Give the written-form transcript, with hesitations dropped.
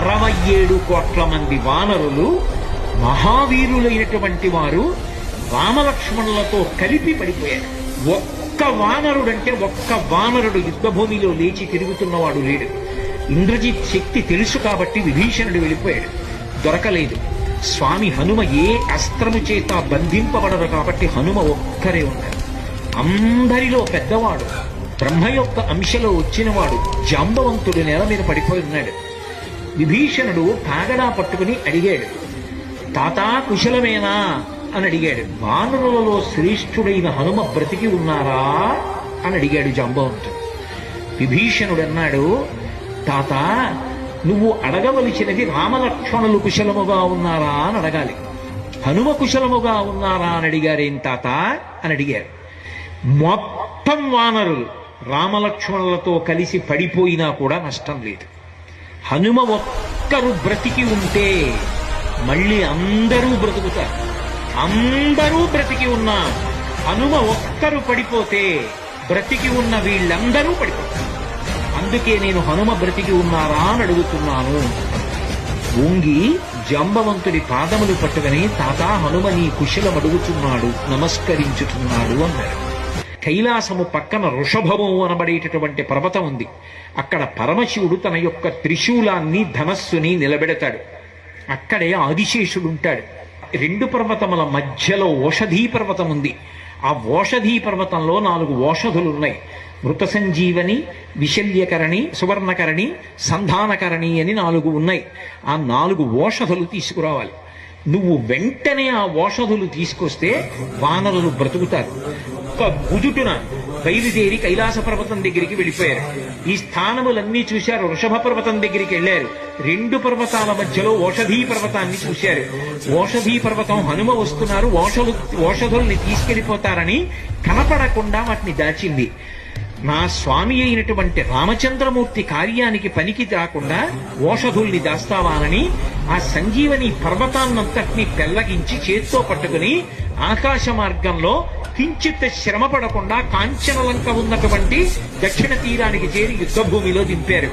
67 కోట్ల మంది వానరులు మహావీరులైనటువంటి వారు రామలక్ష్మణులతో కలిపి పడిపోయారు. ఒక్క వానరుడు యుద్ధభూమిలో లేచి తిరుగుతున్నవాడు లేడు. ఇంద్రజిత్ శక్తి తెలుసు కాబట్టి విభీషణుడు వెళ్ళిపోయాడు, దొరకలేదు. స్వామి హనుమ ఏ అస్త్రము చేత బంధింపబడరు కాబట్టి హనుమ ఒక్కరే ఉన్నారు. అందరిలో పెద్దవాడు, బ్రహ్మ యొక్క అంశలో వచ్చినవాడు జాంబవంతుడు నేల మీద పడిపోయి ఉన్నాడు. విభీషణుడు కాగడా పట్టుకుని అడిగాడు, తాతా కుశలమేనా అని అడిగాడు. వానరులలో శ్రేష్ఠుడైన హనుమ బ్రతికి ఉన్నారా అని అడిగాడు జాంబవంతుడు. విభీషణుడు అన్నాడు, తాత నువ్వు అడగవలసినది రామలక్ష్మణులు కుశలముగా ఉన్నారా అని అడగాలి. హనుమ కుశలముగా ఉన్నారా అని అడిగారేం తాత అని అడిగారు. మొత్తం వానరులు రామలక్ష్మణులతో కలిసి పడిపోయినా కూడా నష్టం లేదు. హనుమ ఒక్కరు బ్రతికి ఉంటే మళ్ళీ అందరూ బ్రతుకుతారు. అందరూ బ్రతికి ఉన్నా హనుమ ఒక్కరు పడిపోతే బ్రతికి ఉన్న వీళ్ళందరూ పడిపోతారు. అందుకే నేను హనుమ బ్రతికి ఉన్నారా అని అడుగుతున్నాను. వంగి జాంబవంతుడి పాదములు పట్టుకుని తాతా హనుమ నీ కుశలం అడుగుతున్నాడు, నమస్కరించుతున్నాడు అన్నాడు. కైలాసము పక్కన వృషభము అనబడేటటువంటి పర్వతం ఉంది. అక్కడ పరమశివుడు తన యొక్క త్రిశూలాన్ని ధనస్సుని నిలబెడతాడు. అక్కడే ఆదిశేషుడుంటాడు. 2 పర్వతముల మధ్యలో ఓషధీ పర్వతం ఉంది. ఆ ఓషధీ పర్వతంలో 4 ఓషధులున్నాయి. మృత సంజీవని, విశల్యకరణి, సువర్ణకరణి, సంధానకరణి అని 4 ఉన్నాయి. ఆ 4 ఓషధులు తీసుకురావాలి. నువ్వు వెంటనే ఆ ఓషధులు తీసుకొస్తే వానరులు బ్రతుకుతారు. ఒక గుజుటున బయలుదేరి కైలాస పర్వతం దగ్గరికి వెళ్ళిపోయారు. ఈ స్థానములన్నీ చూశారు. వృషభ పర్వతం దగ్గరికి వెళ్ళారు. 2 పర్వతాల మధ్యలో ఓషధీ పర్వతాన్ని చూశారు. ఓషధీ పర్వతం హనుమ వస్తున్నారు, ఓషధుల్ని తీసుకెళ్లిపోతారని కనపడకుండా వాటిని దాచింది. నా స్వామి అయినటువంటి రామచంద్రమూర్తి కార్యానికి పనికి రాకుండా ఓషధుల్ని దాస్తావానని ఆ సంజీవని పర్వతాన్నంతటినీ పెళ్లగించి చేత్తో పట్టుకుని ఆకాశ మార్గంలో కించిత్ శ్రమ పడకుండా కాంచనలంక ఉన్నటువంటి దక్షిణ తీరానికి చేరి యుద్ధభూమిలో దింపారు.